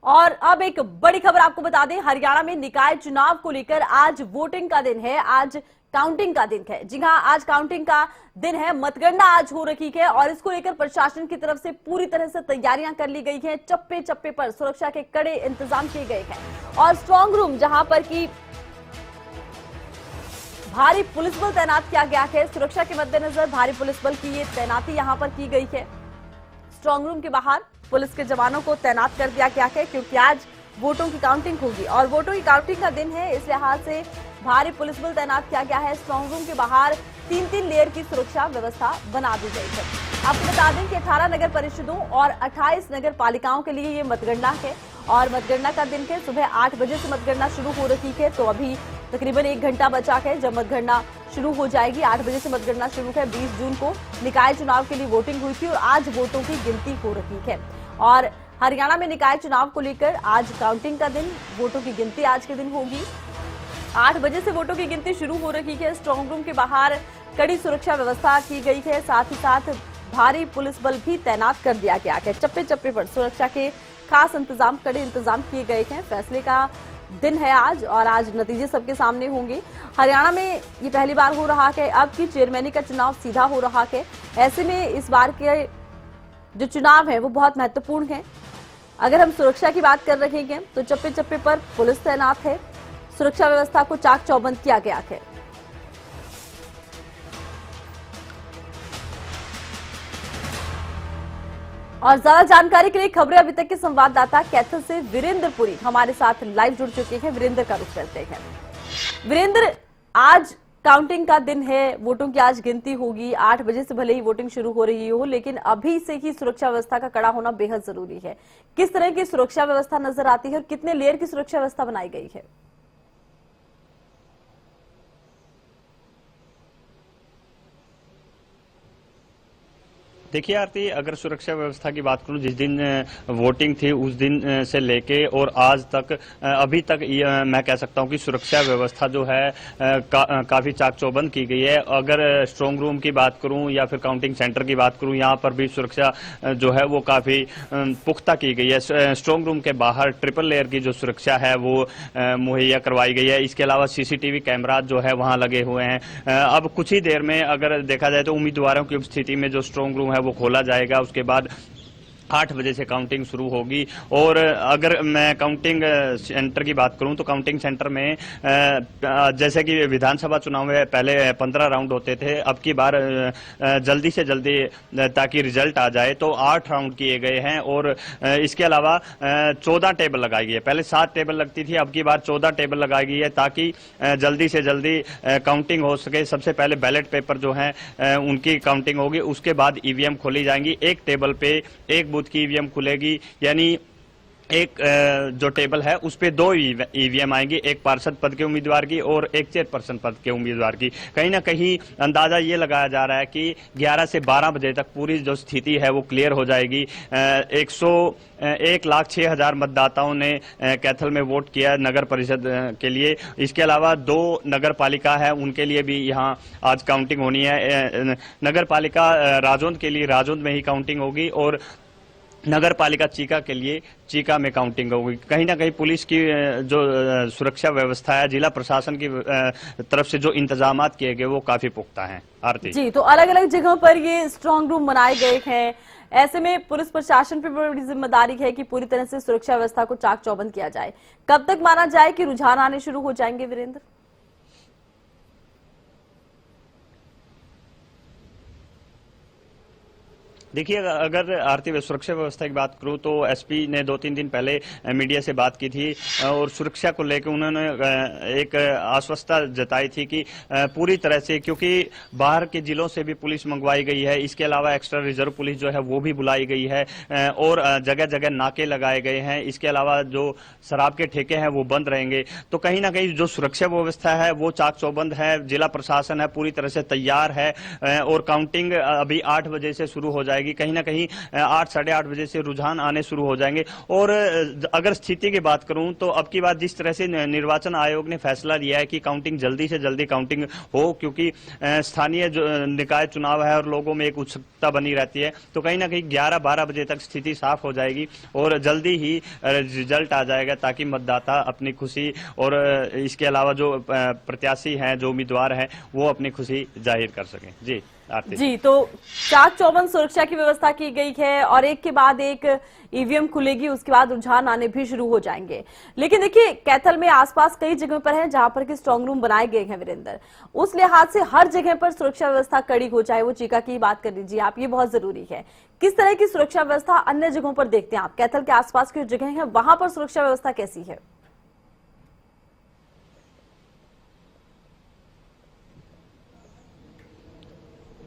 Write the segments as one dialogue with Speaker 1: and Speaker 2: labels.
Speaker 1: और अब एक बड़ी खबर आपको बता दें, हरियाणा में निकाय चुनाव को लेकर आज वोटिंग का दिन है, आज काउंटिंग का दिन है। जी हां, आज काउंटिंग का दिन है। मतगणना आज हो रही है और इसको लेकर प्रशासन की तरफ से पूरी तरह से तैयारियां कर ली गई हैं। चप्पे चप्पे पर सुरक्षा के कड़े इंतजाम किए गए हैं और स्ट्रांग रूम जहां पर की भारी पुलिस बल तैनात किया गया है। सुरक्षा के मद्देनजर भारी पुलिस बल की ये तैनाती यहां पर की गई है। स्ट्रांग रूम के बाहर पुलिस के जवानों को तैनात कर दिया गया है क्योंकि आज वोटों की काउंटिंग होगी और वोटों की काउंटिंग का दिन है, इस लिहाज से भारी पुलिस बल तैनात किया गया है। स्ट्रांग रूम के बाहर 3-3 लेयर की सुरक्षा व्यवस्था बना दी गई है। आपको बता दें कि 18 नगर परिषदों और 28 नगर पालिकाओं के लिए ये मतगणना है और मतगणना का दिन है। सुबह 8 बजे से मतगणना शुरू हो रही है, तो अभी तकरीबन 1 घंटा बचा है जब मतगणना शुरू हो जाएगी। 8 बजे से मतगणना शुरू है। 20 जून को निकाय चुनाव के लिए वोटिंग हुई थी और आज वोटों की गिनती हो रही है और हरियाणा में निकाय चुनाव को लेकर आज काउंटिंग का दिन, वोटों की गिनती आज के दिन होगी। 8 बजे से वोटों की गिनती शुरू हो रही है। स्ट्रांग रूम के बाहर कड़ी सुरक्षा व्यवस्था की गई है, साथ ही साथ भारी पुलिस बल भी तैनात कर दिया गया है। चप्पे चप्पे पर सुरक्षा के खास इंतजाम, कड़े इंतजाम किए गए हैं। फैसले का दिन है आज और आज नतीजे सबके सामने होंगे। हरियाणा में ये पहली बार हो रहा है, अब की चेयरमैनी का चुनाव सीधा हो रहा है। ऐसे में इस बार के जो चुनाव है वो बहुत महत्वपूर्ण है। अगर हम सुरक्षा की बात कर रहे हैं तो चप्पे चप्पे पर पुलिस तैनात है, सुरक्षा व्यवस्था को चाक चौबंद किया गया है। और ज्यादा जानकारी के लिए खबरें अभी तक के संवाददाता कैथल से वीरेंद्र पुरी हमारे साथ लाइव जुड़ चुके हैं। वीरेंद्र का रुख करते हैं। वीरेंद्र, आज काउंटिंग का दिन है, वोटों की आज गिनती होगी। 8 बजे से भले ही वोटिंग शुरू हो रही हो, लेकिन अभी से ही सुरक्षा व्यवस्था का कड़ा होना बेहद जरूरी है। किस तरह की सुरक्षा व्यवस्था नजर आती है और कितने लेयर की सुरक्षा व्यवस्था बनाई गई है?
Speaker 2: देखिए आरती, अगर सुरक्षा व्यवस्था की बात करूं, जिस दिन वोटिंग थी उस दिन से लेके और आज तक, अभी तक मैं कह सकता हूं कि सुरक्षा व्यवस्था जो है काफी चाक चौबंद की गई है। अगर स्ट्रांग रूम की बात करूं या फिर काउंटिंग सेंटर की बात करूं, यहां पर भी सुरक्षा जो है वो काफी पुख्ता की गई है। स्ट्रांग रूम के बाहर ट्रिपल लेयर की जो सुरक्षा है वो मुहैया करवाई गई है। इसके अलावा सीसीटीवी कैमरा जो है वहां लगे हुए हैं। अब कुछ ही देर में अगर देखा जाए तो उम्मीदवारों की उपस्थिति में जो स्ट्रांग रूम है वो खोला जाएगा। उसके बाद 8 बजे से काउंटिंग शुरू होगी। और अगर मैं काउंटिंग सेंटर की बात करूं तो काउंटिंग सेंटर में जैसे कि विधानसभा चुनाव में पहले 15 राउंड होते थे, अब की बार जल्दी से जल्दी ताकि रिजल्ट आ जाए तो 8 राउंड किए गए हैं। और इसके अलावा 14 टेबल लगाई गई है। पहले 7 टेबल लगती थी, अब की बार 14 टेबल लगाई गई है ताकि जल्दी से जल्दी काउंटिंग हो सके। सबसे पहले बैलेट पेपर जो है उनकी काउंटिंग होगी, उसके बाद ईवीएम खोली जाएंगी। एक टेबल पे एक बूथ की ईवीएम खुलेगी, यानी एक जो टेबल है उस पे 2 ईवीएम आएंगी, एक पार्षद पद के उम्मीदवार की और एक चेयरपर्सन पद के उम्मीदवार की। कहीं ना कहीं अंदाजा ये लगाया जा रहा है कि 11 से 12 बजे तक पूरी जो स्थिति है वो क्लियर हो जाएगी। 1,06,000 मतदाताओं ने कैथल में वोट किया नगर परिषद के लिए। इसके अलावा 2 नगर पालिका है, उनके लिए भी यहाँ आज काउंटिंग होनी है। नगर पालिका राजौंद के लिए राजौंद में ही काउंटिंग होगी और नगर पालिका चीका के लिए चीका में काउंटिंग होगी। कहीं ना कहीं पुलिस की जो सुरक्षा व्यवस्था है, जिला प्रशासन की तरफ से जो इंतजामात किए गए वो काफी पुख्ता हैं। आरती
Speaker 1: जी, तो अलग अलग जगहों पर ये स्ट्रांग रूम बनाए गए हैं। ऐसे में पुलिस प्रशासन पर बड़ी जिम्मेदारी है कि पूरी तरह से सुरक्षा व्यवस्था को चाक चौबंद किया जाए। कब तक माना जाए कि रुझान आने शुरू हो जाएंगे वीरेंद्र?
Speaker 2: देखिए, अगर आरती सुरक्षा व्यवस्था की बात करूं तो एसपी ने 2-3 दिन पहले मीडिया से बात की थी और सुरक्षा को लेकर उन्होंने एक आश्वस्ता जताई थी कि पूरी तरह से, क्योंकि बाहर के जिलों से भी पुलिस मंगवाई गई है। इसके अलावा एक्स्ट्रा रिजर्व पुलिस जो है वो भी बुलाई गई है और जगह जगह नाके लगाए गए हैं। इसके अलावा जो शराब के ठेके हैं वो बंद रहेंगे। तो कहीं ना कहीं जो सुरक्षा व्यवस्था है वो चाक चौबंद है। जिला प्रशासन है पूरी तरह से तैयार है और काउंटिंग अभी 8 बजे से शुरू हो जाएगी। जाएगी। कहीं ना कहीं 8 साढ़े 8 बजे से रुझान आने शुरू हो जाएंगे। और अगर स्थिति की बात करूं तो अब की बात जिस तरह से निर्वाचन आयोग ने फैसला लिया है कि काउंटिंग जल्दी से जल्दी काउंटिंग हो, क्योंकि स्थानीय जो निकाय चुनाव है और लोगों में एक उत्सुकता बनी रहती है, तो कहीं ना कहीं 11-12 बजे तक स्थिति साफ हो जाएगी और जल्दी ही रिजल्ट आ जाएगा, ताकि मतदाता अपनी खुशी और इसके अलावा जो प्रत्याशी हैं, जो उम्मीदवार हैं, वो अपनी खुशी जाहिर कर सकें। जी आरती
Speaker 1: जी, तो चाक चौबंद सुरक्षा की व्यवस्था की गई है और एक के बाद एक ईवीएम खुलेगी, उसके बाद रुझान आने भी शुरू हो जाएंगे। लेकिन देखिए, कैथल में आसपास कई जगहों पर है जहां पर कि स्ट्रांग रूम बनाए गए हैं वीरेंद्र, उस लिहाज से हर जगह पर सुरक्षा व्यवस्था कड़ी हो, चाहे वो चीका की बात कर लीजिए आप, ये बहुत जरूरी है। किस तरह की सुरक्षा व्यवस्था अन्य जगहों पर देखते हैं आप? कैथल के आसपास की जगह है वहां पर सुरक्षा व्यवस्था कैसी है?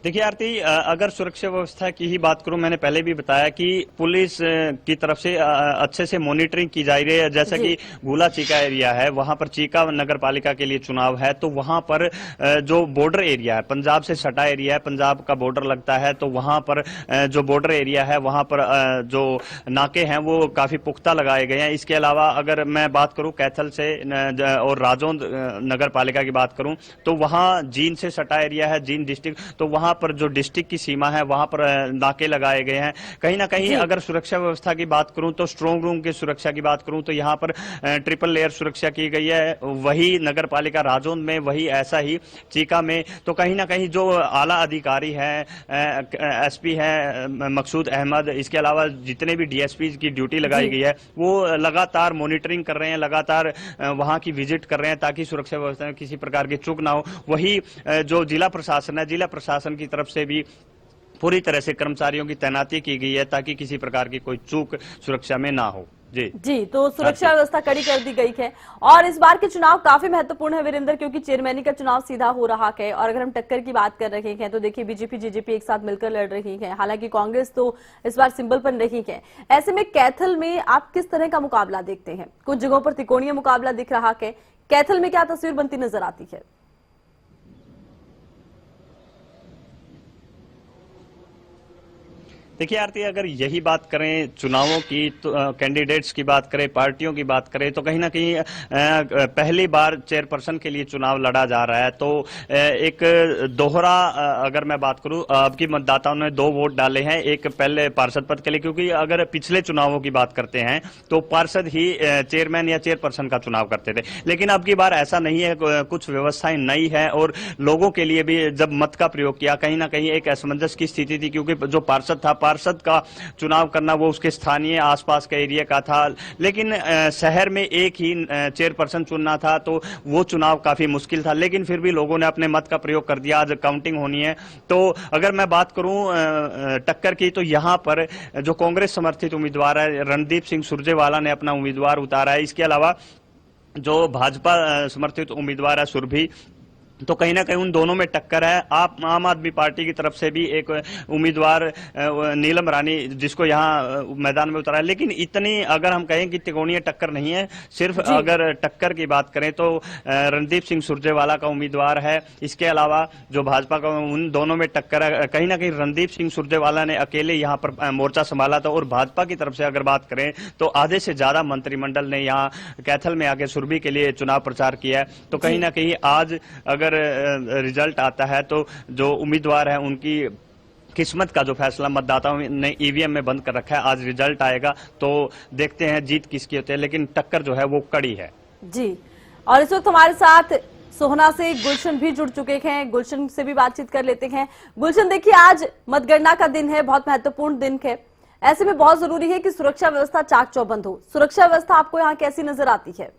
Speaker 2: देखिए आरती, अगर सुरक्षा व्यवस्था की ही बात करूं, मैंने पहले भी बताया कि पुलिस की तरफ से अच्छे से मॉनिटरिंग की जा रही है। जैसा कि भूला चीका एरिया है, वहां पर चीका नगर पालिका के लिए चुनाव है, तो वहां पर जो बॉर्डर एरिया है, पंजाब से सटा एरिया है, पंजाब का बॉर्डर लगता है, तो वहां पर जो बॉर्डर एरिया है वहां पर जो नाके हैं वो काफी पुख्ता लगाए गए हैं। इसके अलावा अगर मैं बात करूं कैथल से और राजौंद नगर पालिका की बात करूं, तो वहां जींद से सटा एरिया है, जींद डिस्ट्रिक्ट, तो वहां पर जो डिस्ट्रिक्ट की सीमा है वहां पर नाके लगाए गए हैं। कहीं ना कहीं अगर सुरक्षा व्यवस्था की बात करूं तो स्ट्रांग रूम की सुरक्षा की बात करूं तो यहां पर ट्रिपल लेयर सुरक्षा की गई है। वही नगर पालिका राजौंद में, वही ऐसा ही चीका में। तो कहीं ना कहीं जो आला अधिकारी हैं, एसपी है मकसूद अहमद, इसके अलावा जितने भी डीएसपी की ड्यूटी लगाई गई है, वो लगातार मॉनिटरिंग कर रहे हैं, लगातार वहां की विजिट कर रहे हैं, ताकि सुरक्षा व्यवस्था में किसी प्रकार की चूक ना हो। वही जो जिला प्रशासन है, जिला प्रशासन की तरफ से भी पूरी तरह से कर्मचारियों की तैनाती की गई है, ताकि किसी प्रकार की कोई चूक सुरक्षा में ना हो। जी,
Speaker 1: तो सुरक्षा व्यवस्था कड़ी कर दी गई है। और इस बार के चुनाव काफी महत्वपूर्ण है वीरेंद्र, क्योंकि चेयरमैनी का चुनाव सीधा हो रहा है। और अगर हम टक्कर की बात कर रहे हैं तो देखिए, बीजेपी जेजेपी एक साथ मिलकर लड़ रही है, हालांकि कांग्रेस तो इस बार सिंबल पर नहीं है। ऐसे में कैथल में आप किस तरह का मुकाबला देखते हैं? कुछ जगहों पर त्रिकोणीय मुकाबला दिख रहा है, कैथल में क्या तस्वीर बनती नजर आती है?
Speaker 2: देखिए आरती, अगर यही बात करें चुनावों की, तो कैंडिडेट्स की बात करें, पार्टियों की बात करें, तो कहीं ना कहीं पहली बार चेयरपर्सन के लिए चुनाव लड़ा जा रहा है। तो एक दोहरा, अगर मैं बात करूं, अब की मतदाताओं ने 2 वोट डाले हैं। एक पहले पार्षद पद के लिए, क्योंकि अगर पिछले चुनावों की बात करते हैं तो पार्षद ही चेयरमैन या चेयरपर्सन का चुनाव करते थे, लेकिन अब की बार ऐसा नहीं है। कुछ व्यवस्थाएं नई है और लोगों के लिए भी जब मत का प्रयोग किया, कहीं ना कहीं एक असमंजस की स्थिति थी, क्योंकि जो पार्षद था, पार्षद का चुनाव करना वो उसके स्थानीय आसपास के एरिया का था, लेकिन शहर में एक ही चेयरपर्सन चुनना था, तो वो चुनाव काफी मुश्किल था। लेकिन फिर भी लोगों ने अपने मत का प्रयोग कर दिया। आज काउंटिंग होनी है, तो अगर मैं बात करूं टक्कर की, तो यहां पर जो कांग्रेस समर्थित उम्मीदवार है रणदीप सिंह सुरजेवाला ने अपना उम्मीदवार उतारा है। इसके अलावा जो भाजपा समर्थित उम्मीदवार है सुरभि, तो कहीं ना कहीं उन दोनों में टक्कर है। आम आदमी पार्टी की तरफ से भी एक उम्मीदवार नीलम रानी, जिसको यहाँ मैदान में उतारा है, लेकिन इतनी अगर हम कहें कि त्रिकोणीय टक्कर नहीं है। सिर्फ अगर टक्कर की बात करें तो रणदीप सिंह सुरजेवाला का उम्मीदवार है। इसके अलावा जो भाजपा का, उन दोनों में टक्कर है। कहीं ना कहीं रणदीप सिंह सुरजेवाला ने अकेले यहाँ पर मोर्चा संभाला था, और भाजपा की तरफ से अगर बात करें तो आधे से ज्यादा मंत्रिमंडल ने यहाँ कैथल में आके सुरभि के लिए चुनाव प्रचार किया है। तो कहीं ना कहीं आज अगर रिजल्ट आता है तो जो उम्मीदवार है उनकी किस्मत का जो फैसला मतदाताओं ने ईवीएम में बंद कर रखा है, आज रिजल्ट आएगा तो देखते हैं जीत किसकी होती है, लेकिन टक्कर जो है वो कड़ी है। जी,
Speaker 1: और इस वक्त हमारे साथ सोहना से गुलशन भी जुड़ चुके हैं, गुलशन से भी बातचीत कर लेते हैं। गुलशन, देखिए, आज मतगणना का दिन है, बहुत महत्वपूर्ण दिन है। ऐसे में बहुत जरूरी है कि सुरक्षा व्यवस्था चाक चौबंद हो। सुरक्षा व्यवस्था आपको यहाँ कैसी नजर आती है?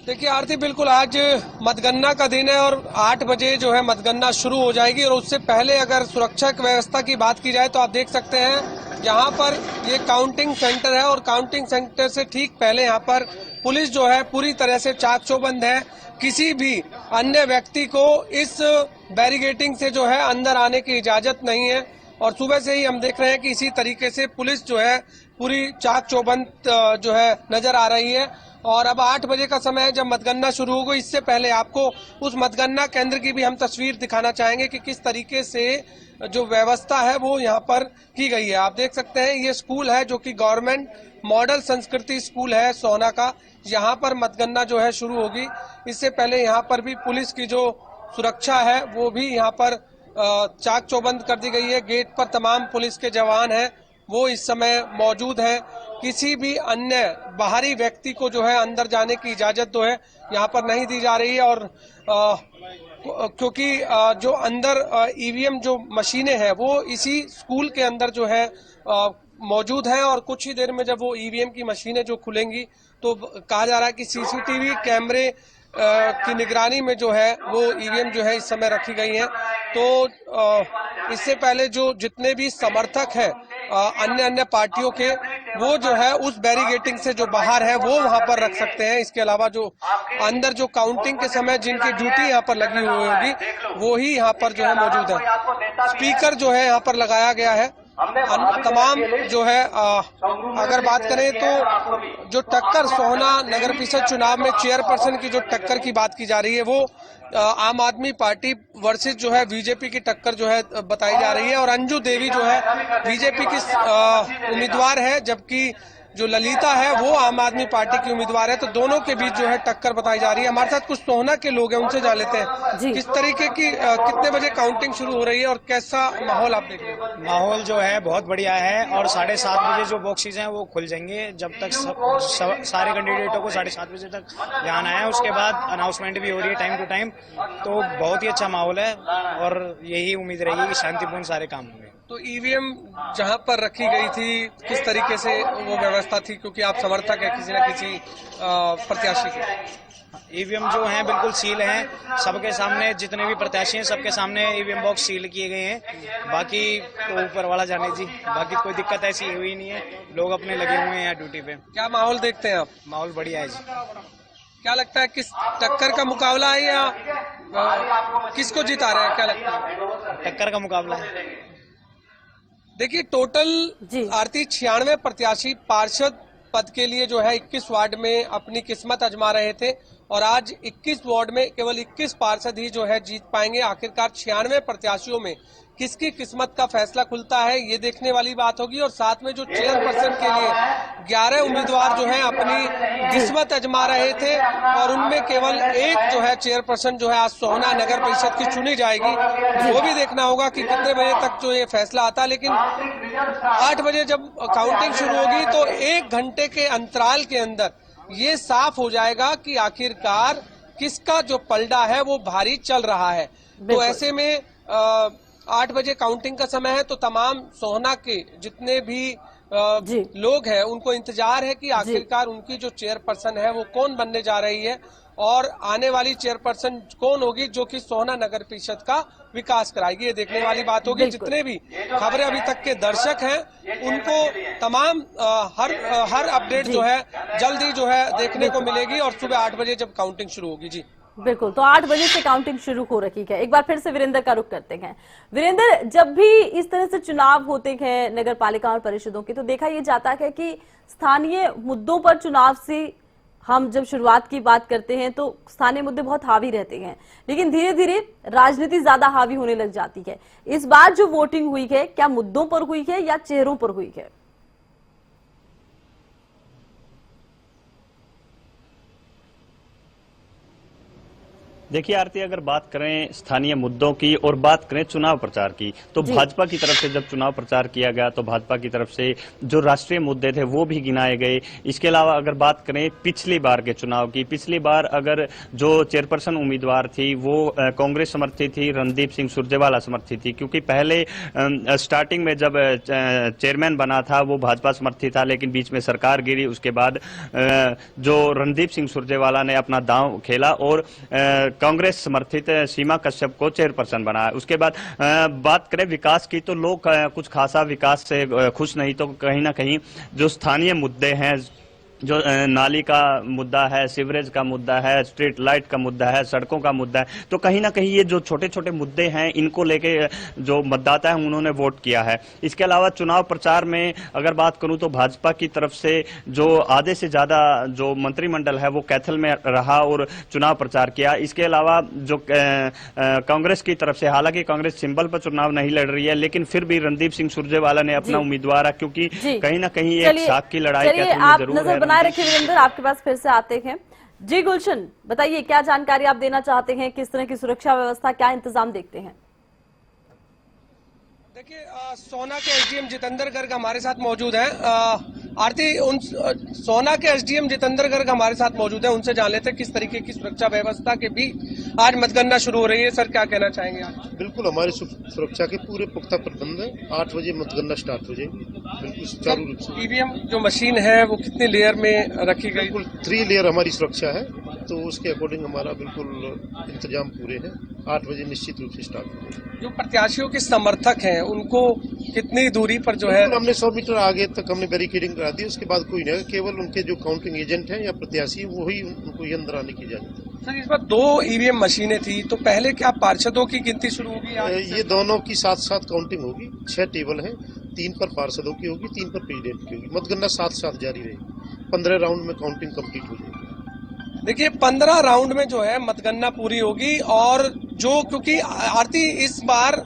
Speaker 3: देखिए आरती, बिल्कुल आज मतगणना का दिन है और 8 बजे जो है मतगणना शुरू हो जाएगी। और उससे पहले अगर सुरक्षा की व्यवस्था की बात की जाए तो आप देख सकते हैं यहाँ पर ये काउंटिंग सेंटर है, और काउंटिंग सेंटर से ठीक पहले यहाँ पर पुलिस जो है पूरी तरह से चाक चौबंद है। किसी भी अन्य व्यक्ति को इस बैरिकेडिंग से जो है अंदर आने की इजाजत नहीं है। और सुबह से ही हम देख रहे हैं कि इसी तरीके से पुलिस जो है पूरी चाक चौबंद जो है नजर आ रही है। और अब 8 बजे का समय है जब मतगणना शुरू होगी। इससे पहले आपको उस मतगणना केंद्र की भी हम तस्वीर दिखाना चाहेंगे कि किस तरीके से जो व्यवस्था है वो यहाँ पर की गई है। आप देख सकते हैं ये स्कूल है जो कि गवर्नमेंट मॉडल संस्कृति स्कूल है सोहना का। यहाँ पर मतगणना जो है शुरू होगी। इससे पहले यहाँ पर भी पुलिस की जो सुरक्षा है वो भी यहाँ पर चाक चौबंद कर दी गई है। गेट पर तमाम पुलिस के जवान हैं वो इस समय मौजूद हैं। किसी भी अन्य बाहरी व्यक्ति को जो है अंदर जाने की इजाजत जो है यहाँ पर नहीं दी जा रही है। और क्योंकि जो अंदर ईवीएम जो मशीनें हैं वो इसी स्कूल के अंदर जो है मौजूद है। और कुछ ही देर में जब वो ईवीएम की मशीनें जो खुलेंगी तो कहा जा रहा है कि सीसीटीवी कैमरे की निगरानी में जो है वो ईवीएम जो है इस समय रखी गई है। तो इससे पहले जो जितने भी समर्थक हैं अन्य पार्टियों के वो जो है उस बैरिगेटिंग से जो बाहर है वो वहां पर रख सकते हैं। इसके अलावा जो अंदर जो काउंटिंग के समय जिनकी ड्यूटी यहाँ पर लगी हुई होगी वो ही यहाँ पर जो है मौजूद है। स्पीकर जो है यहाँ पर लगाया गया है। तमाम जो है अगर बात करें तो जो टक्कर सोहना नगर परिषद चुनाव में चेयरपर्सन की जो टक्कर की बात की जा रही है वो आम आदमी पार्टी वर्सेस जो है बीजेपी की टक्कर जो है बताई जा रही है। और अंजू देवी जो है बीजेपी की उम्मीदवार है जबकि जो ललिता है वो आम आदमी पार्टी की उम्मीदवार है। तो दोनों के बीच जो है टक्कर बताई जा रही है। हमारे साथ कुछ सोहना के लोग हैं उनसे जान लेते हैं किस तरीके की कितने बजे काउंटिंग शुरू हो रही है और कैसा माहौल आप देख रहे हैं।
Speaker 4: माहौल जो है बहुत बढ़िया है और 7:30 बजे जो बॉक्सेज हैं वो खुल जाएंगे। जब तक सारे कैंडिडेटों को 7:30 बजे तक जाना है उसके बाद अनाउंसमेंट भी हो रही है टाइम टू टाइम। तो बहुत ही अच्छा माहौल है और यही उम्मीद रहेगी कि शांतिपूर्ण सारे काम होंगे।
Speaker 3: तो ईवीएम जहां पर रखी गई थी किस तरीके से वो व्यवस्था थी क्योंकि आप समर्थक है किसी न किसी प्रत्याशी के।
Speaker 4: ईवीएम जो हैं बिल्कुल सील हैं सबके सामने। जितने भी प्रत्याशी हैं सबके सामने ईवीएम बॉक्स सील किए गए हैं। बाकी तो ऊपर वाला जाने जी, बाकी कोई दिक्कत ऐसी हुई नहीं है। लोग अपने लगे हुए हैं ड्यूटी पे।
Speaker 3: क्या माहौल देखते हैं आप।
Speaker 4: माहौल बढ़िया है जी।
Speaker 3: क्या लगता है किस टक्कर का मुकाबला है या किसको जिता रहे हैं क्या लगता है।
Speaker 4: टक्कर का मुकाबला है।
Speaker 3: देखिए टोटल आरती 96 प्रत्याशी पार्षद पद के लिए जो है 21 वार्ड में अपनी किस्मत आजमा रहे थे और आज 21 वार्ड में केवल 21 पार्षद ही जो है जीत पाएंगे। आखिरकार 96 प्रत्याशियों में किसकी किस्मत का फैसला खुलता है ये देखने वाली बात होगी। और साथ में जो चेयरपर्सन के लिए 11 उम्मीदवार जो हैं अपनी किस्मत आजमा रहे थे और उनमें केवल एक जो है चेयरपर्सन जो है आज सोहना नगर परिषद की चुनी जाएगी। वो भी देखना होगा कि कितने बजे तक जो ये फैसला आता है। लेकिन 8 बजे जब काउंटिंग शुरू होगी तो 1 घंटे के अंतराल के अंदर ये साफ हो जाएगा कि आखिरकार किसका जो पलड़ा है वो भारी चल रहा है। तो ऐसे में 8 बजे काउंटिंग का समय है तो तमाम सोहना के जितने भी लोग हैं उनको इंतजार है कि आखिरकार उनकी जो चेयरपर्सन है वो कौन बनने जा रही है और आने वाली चेयरपर्सन कौन होगी जो कि सोहना नगर परिषद का विकास कराएगी। ये देखने वाली बात होगी। जितने भी खबरें अभी तक के दर्शक हैं उनको तमाम हर अपडेट जो है जल्दी जो है देखने को मिलेगी और सुबह 8 बजे जब काउंटिंग शुरू होगी। जी
Speaker 1: बिल्कुल, तो 8 बजे से काउंटिंग शुरू हो रखी है। एक बार फिर से वीरेंद्र का रुख करते हैं। वीरेंद्र, जब भी इस तरह से चुनाव होते हैं नगर पालिका और परिषदों के तो देखा ये जाता है कि स्थानीय मुद्दों पर चुनाव से हम जब शुरुआत की बात करते हैं तो स्थानीय मुद्दे बहुत हावी रहते हैं, लेकिन धीरे धीरे राजनीति ज्यादा हावी होने लग जाती है। इस बार जो वोटिंग हुई है क्या मुद्दों पर हुई है या चेहरों पर हुई है?
Speaker 2: देखिए आरती, अगर बात करें स्थानीय मुद्दों की और बात करें चुनाव प्रचार की तो भाजपा की तरफ से जब चुनाव प्रचार किया गया तो भाजपा की तरफ से जो राष्ट्रीय मुद्दे थे वो भी गिनाए गए। इसके अलावा अगर बात करें पिछली बार के चुनाव की, पिछली बार अगर जो चेयरपर्सन उम्मीदवार थी वो कांग्रेस समर्थित थी, रणदीप सिंह सुरजेवाला समर्थित थी। क्योंकि पहले स्टार्टिंग में जब चेयरमैन बना था वो भाजपा समर्थित था, लेकिन बीच में सरकार गिरी। उसके बाद जो रणदीप सिंह सुरजेवाला ने अपना दांव खेला और कांग्रेस समर्थित सीमा कश्यप को चेयरपर्सन बनाया। उसके बाद बात करें विकास की तो लोग कुछ खासा विकास से खुश नहीं, तो कहीं ना कहीं जो स्थानीय मुद्दे हैं जो नाली का मुद्दा है, सीवरेज का मुद्दा है, स्ट्रीट लाइट का मुद्दा है, सड़कों का मुद्दा है, तो कहीं ना कहीं ये जो छोटे छोटे मुद्दे हैं इनको लेके जो मतदाता है उन्होंने वोट किया है। इसके अलावा चुनाव प्रचार में अगर बात करूं तो भाजपा की तरफ से जो आधे से ज्यादा जो मंत्रिमंडल है वो कैथल में रहा और चुनाव प्रचार किया। इसके अलावा जो कांग्रेस की तरफ से, हालांकि कांग्रेस सिंबल पर चुनाव नहीं लड़ रही है, लेकिन फिर भी रणदीप सिंह सुरजेवाला ने अपना उम्मीदवार, क्योंकि कहीं ना कहीं एक साख की लड़ाई कैथल में जरूर है।
Speaker 1: बनाए रखिए वीरेंद्र, आपके पास फिर से आते हैं। जी गुलशन, बताइए क्या जानकारी आप देना चाहते हैं, किस तरह की सुरक्षा व्यवस्था, क्या इंतजाम देखते हैं?
Speaker 3: देखिए, सोना के एसडीएम जितेंद्र गर्ग हमारे साथ मौजूद हैं। आरती, उन सोना के एसडीएम जितेंद्र गर्ग हमारे साथ मौजूद हैं, उनसे जान लेते हैं किस तरीके की सुरक्षा व्यवस्था के बीच आज मतगणना शुरू हो रही है। सर, क्या कहना चाहेंगे आप?
Speaker 5: बिल्कुल, हमारी सुरक्षा के पूरे पुख्ता प्रबंध है। 8 बजे मतगणना स्टार्ट हो जाएगी, बिल्कुल सुचारू रूप से।
Speaker 3: ईवीएम जो मशीन है वो कितने लेयर में रखी गई?
Speaker 5: बिल्कुल 3 लेयर हमारी सुरक्षा है, तो उसके अकॉर्डिंग हमारा बिल्कुल इंतजाम पूरे हैं। 8 बजे निश्चित रूप से स्टार्ट हो जाएगी।
Speaker 3: जो प्रत्याशियों के समर्थक हैं उनको कितनी दूरी पर जो है?
Speaker 5: हमने 100 मीटर आगे तक हमने बैरिकेडिंग करा दी, उसके बाद कोई नहीं, केवल उनके जो काउंटिंग एजेंट हैं या प्रत्याशी वही उनको ही अंदर आने की इजाजत है।
Speaker 3: सर, इस बार 2 ईवीएम मशीनें थी, तो पहले क्या पार्षदों की गिनती शुरू होगी?
Speaker 5: ये दोनों की साथ साथ काउंटिंग होगी। 6 टेबल हैं, 3 पर पार्षदों की होगी, 3 पर प्रेसिडेंट की होगी। मतगणना साथ साथ जारी रहेगी। 15 राउंड में काउंटिंग कंप्लीट हो जाएगी।
Speaker 3: देखिए, 15 राउंड में जो है मतगणना पूरी होगी। और जो, क्योंकि आरती इस बार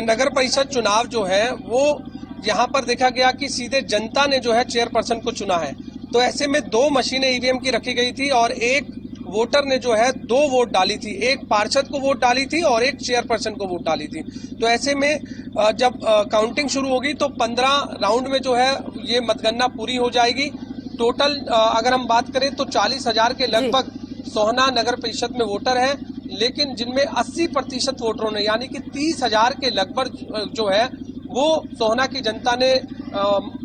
Speaker 3: नगर परिषद चुनाव जो है वो यहाँ पर देखा गया कि सीधे जनता ने जो है चेयरपर्सन को चुना है, तो ऐसे में 2 मशीनें ईवीएम की रखी गई थी और एक वोटर ने जो है 2 वोट डाली थी, एक पार्षद को वोट डाली थी और एक चेयरपर्सन को वोट डाली थी। तो ऐसे में जब काउंटिंग शुरू होगी तो 15 राउंड में जो है ये मतगणना पूरी हो जाएगी। टोटल अगर हम बात करें तो 40,000 के लगभग सोहना नगर परिषद में वोटर हैं, लेकिन जिनमें 80% वोटरों ने, यानी कि 30,000 के लगभग जो है वो सोहना की जनता ने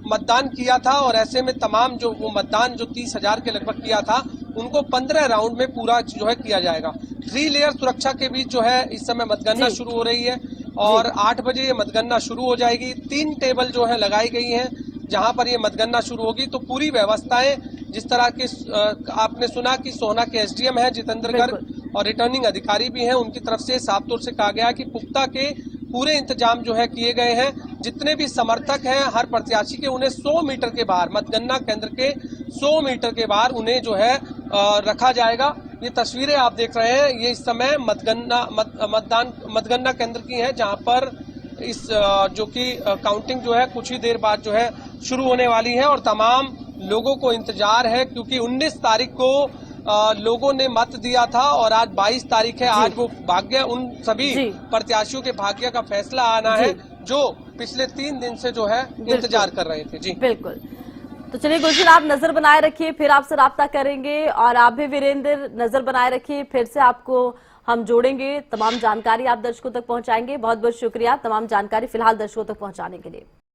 Speaker 3: मतदान किया था। और ऐसे में तमाम जो वो मतदान जो 30,000 के लगभग किया था उनको 15 राउंड में पूरा जो है किया जाएगा। 3 लेयर सुरक्षा के बीच जो है इस समय मतगणना शुरू हो रही है और 8 बजे ये मतगणना शुरू हो जाएगी। 3 टेबल जो है लगाई गई हैं जहां पर ये मतगणना शुरू होगी। तो पूरी व्यवस्थाएं, जिस तरह के आपने सुना कि सोहना के एसडीएम है जितेंद्र गर्ग और रिटर्निंग अधिकारी भी हैं, उनकी तरफ से साफ तौर से कहा गया कि पुख्ता के पूरे इंतजाम जो है किए गए हैं। जितने भी समर्थक हैं हर प्रत्याशी के, उन्हें 100 मीटर के बाहर, मतगणना केंद्र के 100 मीटर के बाहर उन्हें जो है रखा जाएगा। ये तस्वीरें आप देख रहे हैं, ये इस समय मतगणना केंद्र की हैं, जहां पर इस जो कि काउंटिंग जो है कुछ ही देर बाद जो है शुरू होने वाली है। और तमाम लोगों को इंतजार है, क्योंकि 19 तारीख को लोगों ने मत दिया था और आज 22 तारीख है। आज वो भाग्य, उन सभी प्रत्याशियों के भाग्य का फैसला आना है जो पिछले 3 दिन से जो है इंतजार कर रहे थे। जी
Speaker 1: बिल्कुल। तो चलिए गुलशन, आप नजर बनाए रखिए, फिर आपसे राब्ता करेंगे। और आप भी वीरेंद्र नजर बनाए रखिए, फिर से आपको हम जोड़ेंगे, तमाम जानकारी आप दर्शकों तक पहुंचाएंगे। बहुत बहुत शुक्रिया तमाम जानकारी फिलहाल दर्शकों तक पहुंचाने के लिए।